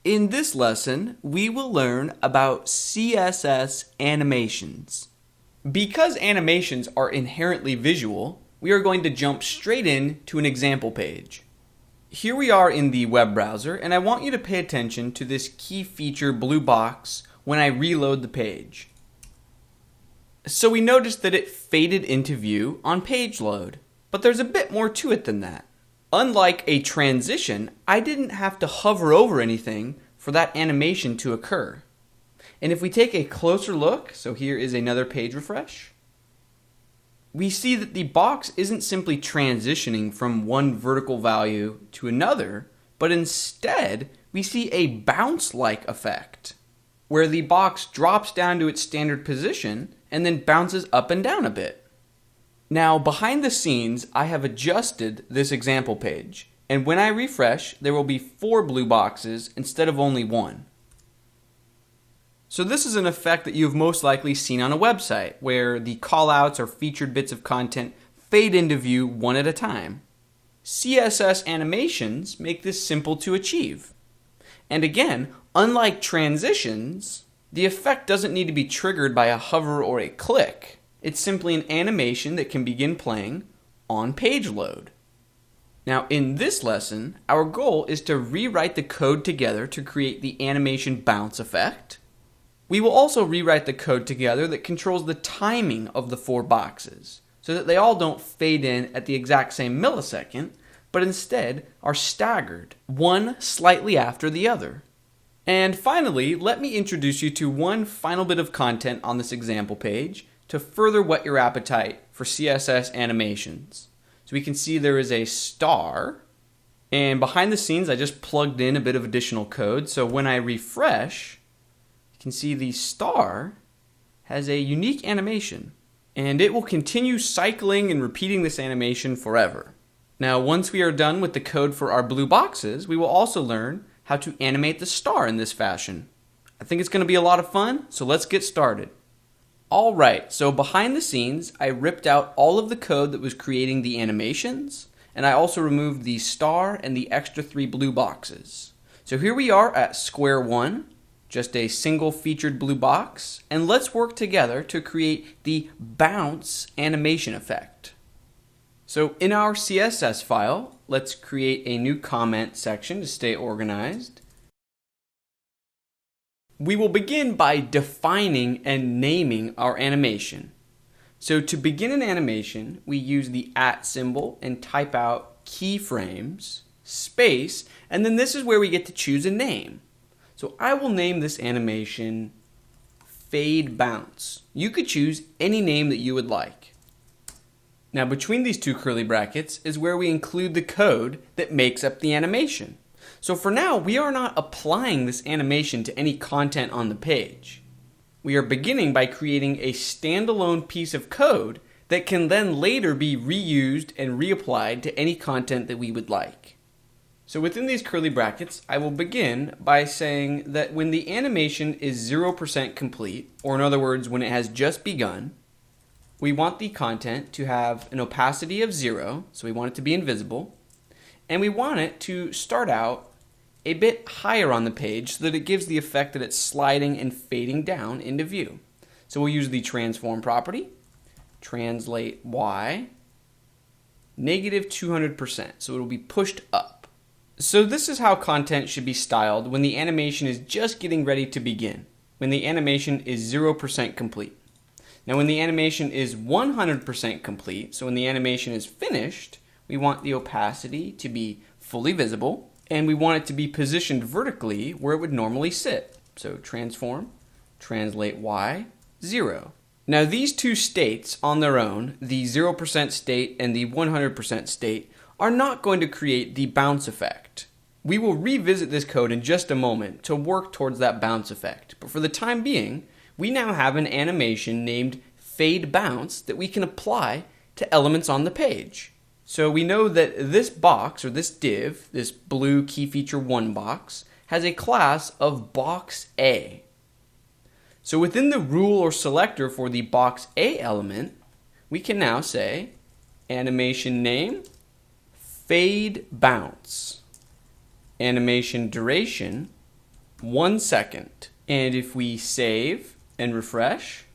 In this lesson, we will learn about CSS Animations. Because animations are inherently visual, we are going to jump straight in to an example page. Here we are in the web browser, and I want you to pay attention to this key feature blue box when I reload the page. So we noticed that it faded into view on page load, but there's a bit more to it than that. Unlike a transition, I didn't have to hover over anything for that animation to occur. And if we take a closer look, so here is another page refresh, we see that the box isn't simply transitioning from one vertical value to another, but instead we see a bounce-like effect, where the box drops down to its standard position and then bounces up and down a bit. Now, behind the scenes, I have adjusted this example page, and when I refresh, there will be 4 blue boxes instead of only 1. So this is an effect that you've most likely seen on a website, where the callouts or featured bits of content fade into view one at a time. CSS Animations make this simple to achieve. And again, unlike transitions, the effect doesn't need to be triggered by a hover or a click. It's simply an animation that can begin playing on page load. Now in this lesson, our goal is to rewrite the code together to create the animation bounce effect. We will also rewrite the code together that controls the timing of the 4 boxes, so that they all don't fade in at the exact same millisecond, but instead are staggered, one slightly after the other. And finally, let me introduce you to one final bit of content on this example page to further whet your appetite for CSS animations. So we can see there is a star, and behind the scenes I just plugged in a bit of additional code, so when I refresh, you can see the star has a unique animation, and it will continue cycling and repeating this animation forever. Now once we are done with the code for our blue boxes, we will also learn how to animate the star in this fashion. I think it's going to be a lot of fun, so let's get started. Alright, so behind the scenes, I ripped out all of the code that was creating the animations, and I also removed the star and the extra 3 blue boxes. So here we are at square one, just a single featured blue box, and let's work together to create the bounce animation effect. So in our CSS file, let's create a new comment section to stay organized. We will begin by defining and naming our animation. So to begin an animation, we use the @ symbol and type out keyframes, space, and then this is where we get to choose a name. So I will name this animation Fade Bounce. You could choose any name that you would like. Now between these 2 curly brackets is where we include the code that makes up the animation. So for now, we are not applying this animation to any content on the page. We are beginning by creating a standalone piece of code that can then later be reused and reapplied to any content that we would like. So within these curly brackets, I will begin by saying that when the animation is 0% complete, or in other words, when it has just begun, we want the content to have an opacity of 0, so we want it to be invisible, and we want it to start out a bit higher on the page so that it gives the effect that it's sliding and fading down into view. So we'll use the transform property, translate y, -200%, so it will be pushed up. So this is how content should be styled when the animation is just getting ready to begin, when the animation is 0% complete. Now when the animation is 100% complete, so when the animation is finished, we want the opacity to be fully visible, and we want it to be positioned vertically where it would normally sit. So transform, translate y, 0. Now these 2 states on their own, the 0% state and the 100% state, are not going to create the bounce effect. We will revisit this code in just a moment to work towards that bounce effect, but for the time being, we now have an animation named Fade Bounce that we can apply to elements on the page. So we know that this box, or this div, this blue key feature 1 box, has a class of box A. So within the rule or selector for the box A element, we can now say animation name, fade bounce, animation duration, 1 second. And if we save and refresh,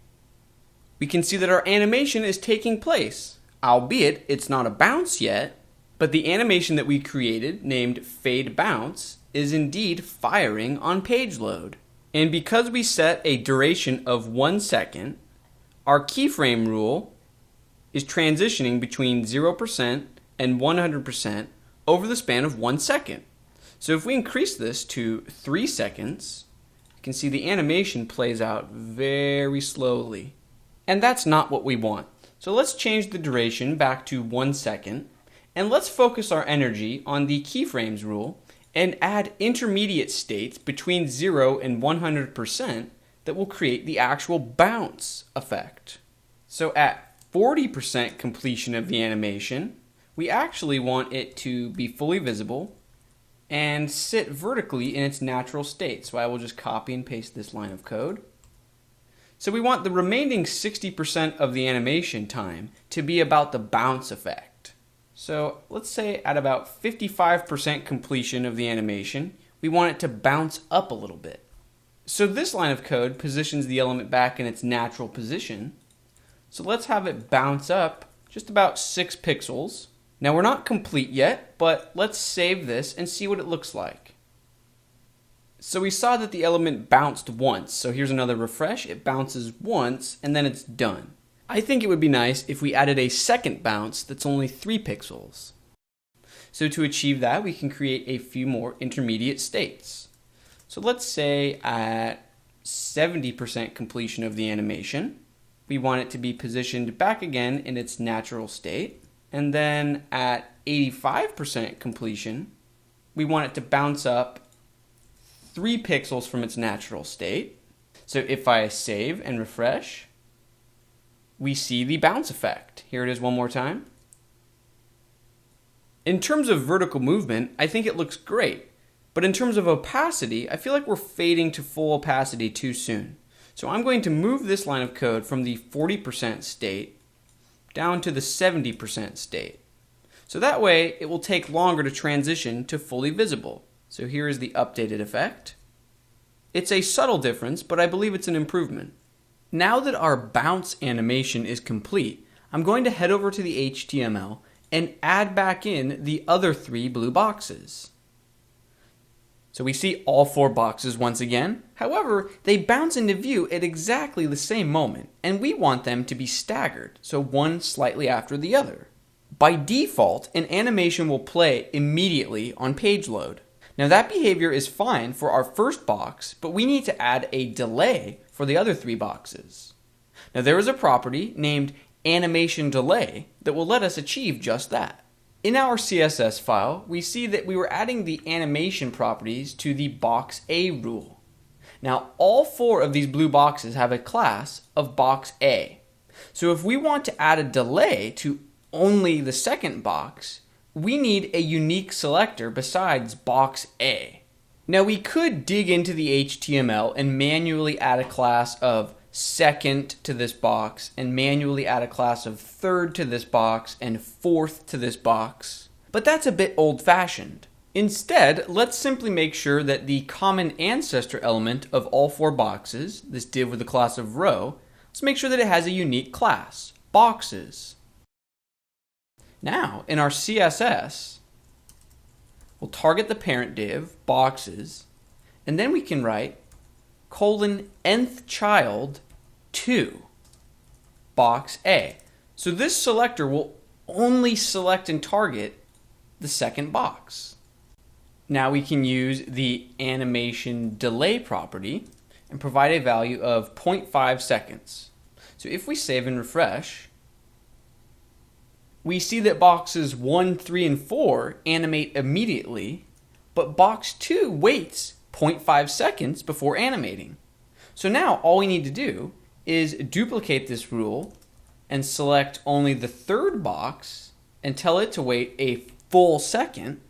we can see that our animation is taking place. Albeit it's not a bounce yet, but the animation that we created, named fade bounce, is indeed firing on page load. And because we set a duration of 1 second, our keyframe rule is transitioning between 0% and 100% over the span of 1 second. So if we increase this to 3 seconds, you can see the animation plays out very slowly. And that's not what we want. So let's change the duration back to 1 second, and let's focus our energy on the keyframes rule and add intermediate states between 0 and 100% that will create the actual bounce effect. So at 40% completion of the animation, we actually want it to be fully visible and sit vertically in its natural state. So I will just copy and paste this line of code. So we want the remaining 60% of the animation time to be about the bounce effect. So let's say at about 55% completion of the animation, we want it to bounce up a little bit. So this line of code positions the element back in its natural position. So let's have it bounce up just about 6 pixels. Now we're not complete yet, but let's save this and see what it looks like. So we saw that the element bounced once. So here's another refresh. It bounces once and then it's done. I think it would be nice if we added a second bounce that's only 3 pixels. So to achieve that, we can create a few more intermediate states. So let's say at 70% completion of the animation, we want it to be positioned back again in its natural state. And then at 85% completion, we want it to bounce up 3 pixels from its natural state. So if I save and refresh, we see the bounce effect. Here it is one more time. In terms of vertical movement, I think it looks great. But in terms of opacity, I feel like we're fading to full opacity too soon. So I'm going to move this line of code from the 40% state down to the 70% state. So that way it will take longer to transition to fully visible. So here is the updated effect. It's a subtle difference, but I believe it's an improvement. Now that our bounce animation is complete, I'm going to head over to the HTML and add back in the other 3 blue boxes. So we see all 4 boxes once again. However, they bounce into view at exactly the same moment, and we want them to be staggered, so one slightly after the other. By default, an animation will play immediately on page load. Now that behavior is fine for our first box, but we need to add a delay for the other 3 boxes. Now there is a property named animation delay that will let us achieve just that. In our CSS file, we see that we were adding the animation properties to the box A rule. Now all 4 of these blue boxes have a class of box A. So if we want to add a delay to only the second box, we need a unique selector besides box A. Now we could dig into the HTML and manually add a class of second to this box and manually add a class of third to this box and fourth to this box, but that's a bit old-fashioned. Instead, let's simply make sure that the common ancestor element of all 4 boxes, this div with the class of row, let's make sure that it has a unique class, boxes. Now, in our CSS, we'll target the parent div, boxes, and then we can write :nth child to box A. So this selector will only select and target the second box. Now we can use the animation delay property and provide a value of 0.5 seconds. So if we save and refresh, we see that boxes 1, 3, and 4 animate immediately, but box 2 waits 0.5 seconds before animating. So now all we need to do is duplicate this rule and select only the third box and tell it to wait a full second.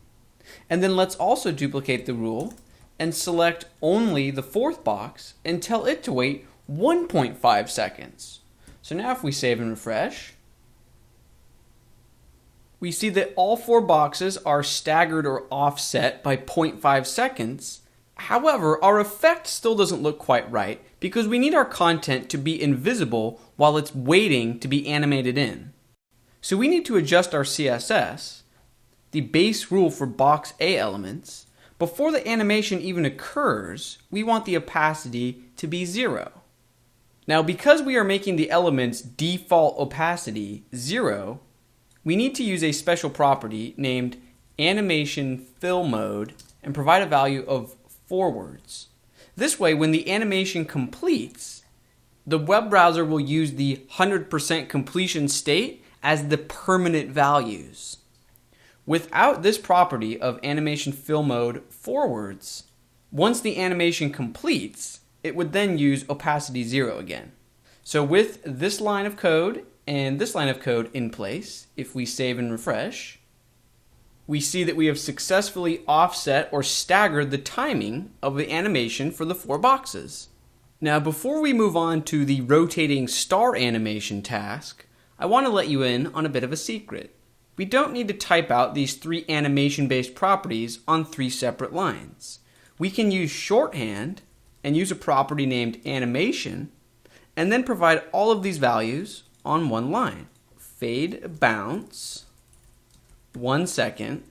And then let's also duplicate the rule and select only the fourth box and tell it to wait 1.5 seconds. So now if we save and refresh, we see that all 4 boxes are staggered or offset by 0.5 seconds However, our effect still doesn't look quite right because we need our content to be invisible while it's waiting to be animated in. So we need to adjust our CSS, the base rule for box A elements. Before the animation even occurs, we want the opacity to be 0. Now, because we are making the element's default opacity 0, we need to use a special property named animation fill mode and provide a value of forwards. This way, when the animation completes, the web browser will use the 100% completion state as the permanent values. Without this property of animation fill mode forwards, once the animation completes, it would then use opacity 0 again. So with this line of code and this line of code in place, if we save and refresh, we see that we have successfully offset or staggered the timing of the animation for the 4 boxes. Now, before we move on to the rotating star animation task, I want to let you in on a bit of a secret. We don't need to type out these 3 animation-based properties on 3 separate lines. We can use shorthand and use a property named animation, and then provide all of these values on one line. Fade bounce, 1 second,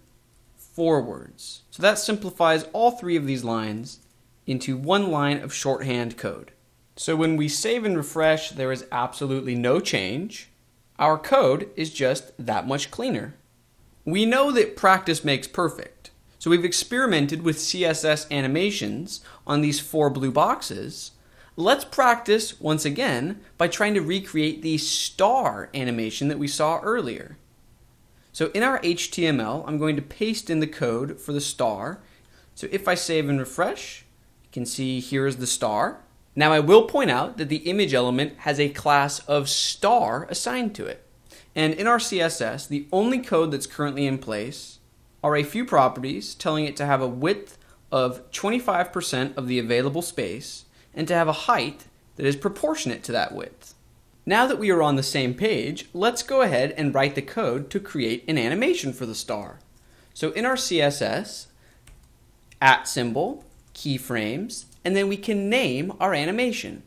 forwards. So that simplifies all 3 of these lines into one line of shorthand code. So when we save and refresh, there is absolutely no change. Our code is just that much cleaner. We know that practice makes perfect. So we've experimented with CSS animations on these 4 blue boxes. Let's practice once again by trying to recreate the star animation that we saw earlier. So in our HTML, I'm going to paste in the code for the star. So if I save and refresh, you can see here is the star. Now I will point out that the image element has a class of star assigned to it. And in our CSS, the only code that's currently in place are a few properties telling it to have a width of 25% of the available space and to have a height that is proportionate to that width. Now that we are on the same page, let's go ahead and write the code to create an animation for the star. So in our CSS, @ keyframes, and then we can name our animation.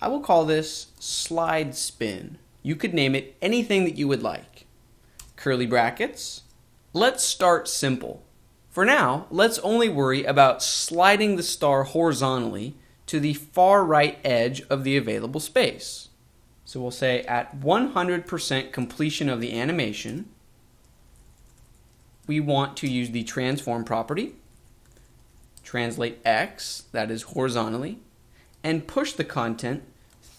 I will call this slide spin. You could name it anything that you would like. Curly brackets. Let's start simple. For now, let's only worry about sliding the star horizontally to the far right edge of the available space. So we'll say at 100% completion of the animation, we want to use the transform property, translate X, that is horizontally, and push the content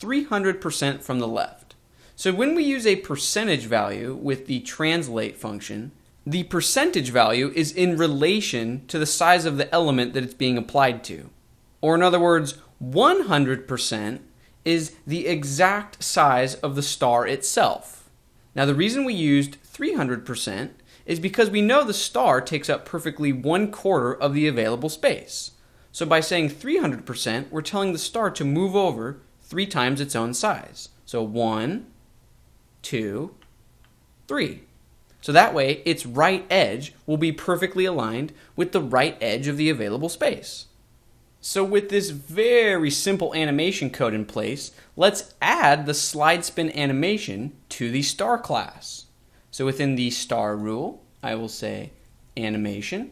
300% from the left. So when we use a percentage value with the translate function, the percentage value is in relation to the size of the element that it's being applied to. Or in other words, 100% is the exact size of the star itself. Now the reason we used 300% is because we know the star takes up perfectly 1/4 of the available space. So by saying 300%, we're telling the star to move over 3 times its own size. So 1, 2, 3. So that way, its right edge will be perfectly aligned with the right edge of the available space. So with this very simple animation code in place, let's add the slide spin animation to the star class. So within the star rule, I will say animation,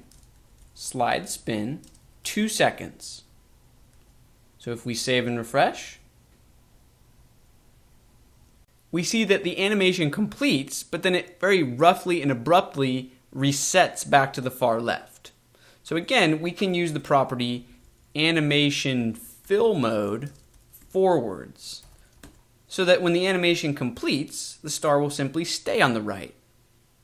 slide spin, 2 seconds. So if we save and refresh, we see that the animation completes, but then it very roughly and abruptly resets back to the far left. So again, we can use the property animation fill mode forwards, so that when the animation completes, the star will simply stay on the right.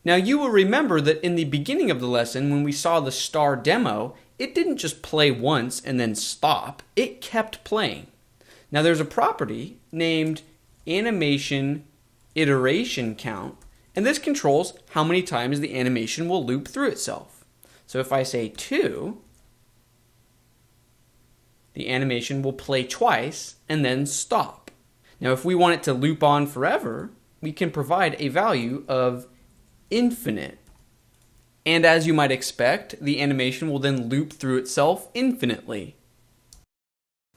Now you will remember that in the beginning of the lesson, when we saw the star demo, it didn't just play once and then stop, it kept playing. Now there's a property named animation iteration count, and this controls how many times the animation will loop through itself. So if I say 2, the animation will play twice and then stop. Now if we want it to loop on forever, we can provide a value of infinite. And as you might expect, the animation will then loop through itself infinitely.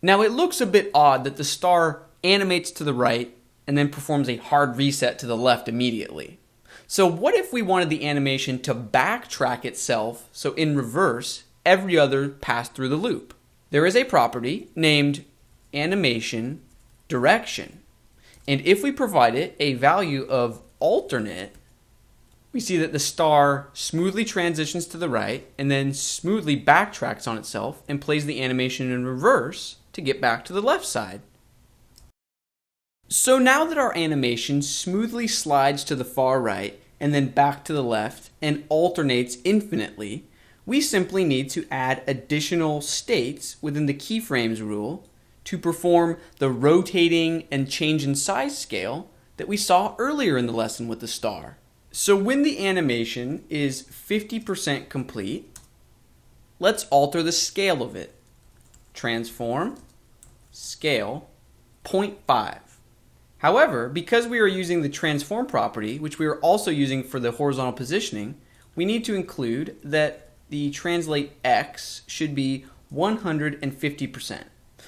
Now it looks a bit odd that the star animates to the right and then performs a hard reset to the left immediately. So what if we wanted the animation to backtrack itself, so in reverse, every other pass through the loop? There is a property named animation direction. And if we provide it a value of alternate, we see that the star smoothly transitions to the right and then smoothly backtracks on itself and plays the animation in reverse to get back to the left side. So now that our animation smoothly slides to the far right and then back to the left and alternates infinitely, we simply need to add additional states within the keyframes rule to perform the rotating and change in size scale that we saw earlier in the lesson with the star. So when the animation is 50% complete, let's alter the scale of it. Transform, scale, 0.5. However, because we are using the transform property, which we are also using for the horizontal positioning, we need to include that the translate x should be 150%.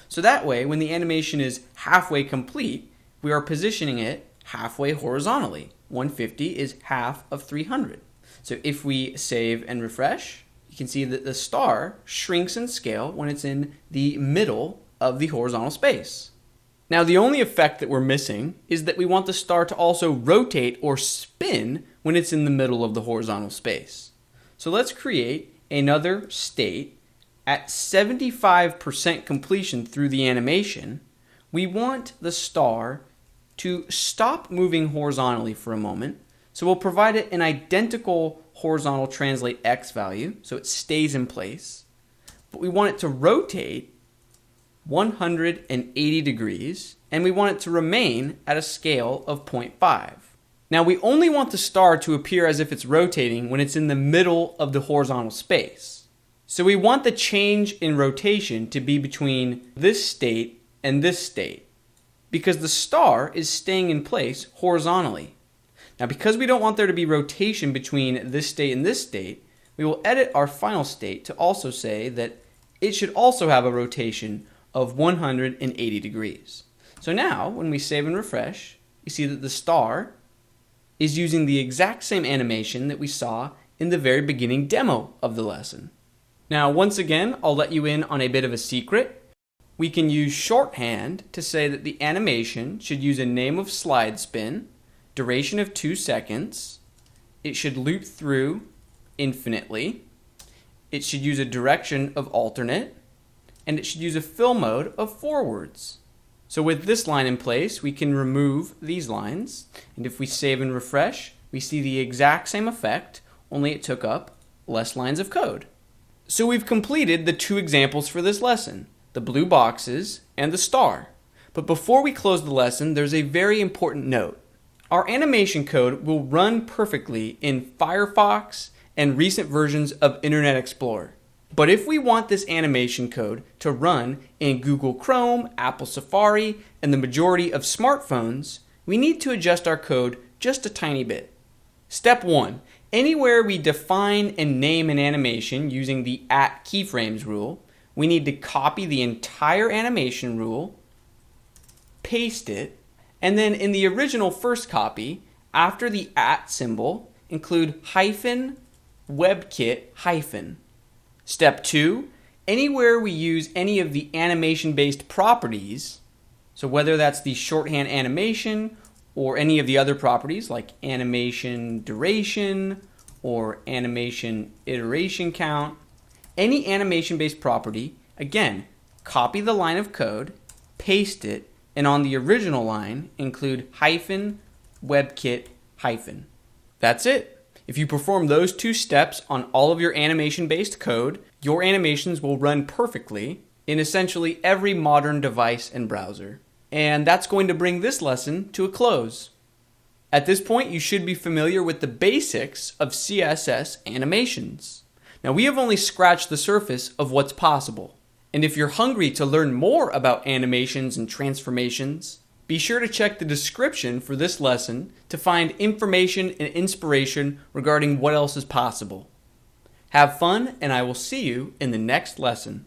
So that way, when the animation is halfway complete, we are positioning it halfway horizontally. 150 is half of 300. So if we save and refresh, you can see that the star shrinks in scale when it's in the middle of the horizontal space. Now the only effect that we're missing is that we want the star to also rotate or spin when it's in the middle of the horizontal space. So let's create another state. At 75% completion through the animation, we want the star to stop moving horizontally for a moment. So we'll provide it an identical horizontal translate x value, so it stays in place. But we want it to rotate 180 degrees, and we want it to remain at a scale of 0.5. Now we only want the star to appear as if it's rotating when it's in the middle of the horizontal space. So we want the change in rotation to be between this state and this state, because the star is staying in place horizontally. Now because we don't want there to be rotation between this state and this state, we will edit our final state to also say that it should also have a rotation of 180 degrees. So now when we save and refresh, you see that the star is using the exact same animation that we saw in the very beginning demo of the lesson. Now once again, I'll let you in on a bit of a secret. We can use shorthand to say that the animation should use a name of slide spin, duration of 2 seconds, it should loop through infinitely, it should use a direction of alternate, and it should use a fill mode of forwards. So with this line in place, we can remove these lines, and if we save and refresh, we see the exact same effect, only it took up less lines of code. So we've completed the 2 examples for this lesson, the blue boxes and the star. But before we close the lesson, there's a very important note. Our animation code will run perfectly in Firefox and recent versions of Internet Explorer. But if we want this animation code to run in Google Chrome, Apple Safari, and the majority of smartphones, we need to adjust our code just a tiny bit. Step 1. Anywhere we define and name an animation using the @keyframes rule, we need to copy the entire animation rule, paste it, and then in the original first copy, after the symbol, include hyphen WebKit hyphen. Step 2, anywhere we use any of the animation-based properties, so whether that's the shorthand animation or any of the other properties like animation duration or animation iteration count, any animation-based property, again, copy the line of code, paste it, and on the original line include hyphen WebKit hyphen. That's it. If you perform those 2 steps on all of your animation-based code, your animations will run perfectly in essentially every modern device and browser. And that's going to bring this lesson to a close. At this point, you should be familiar with the basics of CSS Animations. Now, we have only scratched the surface of what's possible. And if you're hungry to learn more about animations and transformations, be sure to check the description for this lesson to find information and inspiration regarding what else is possible. Have fun, and I will see you in the next lesson.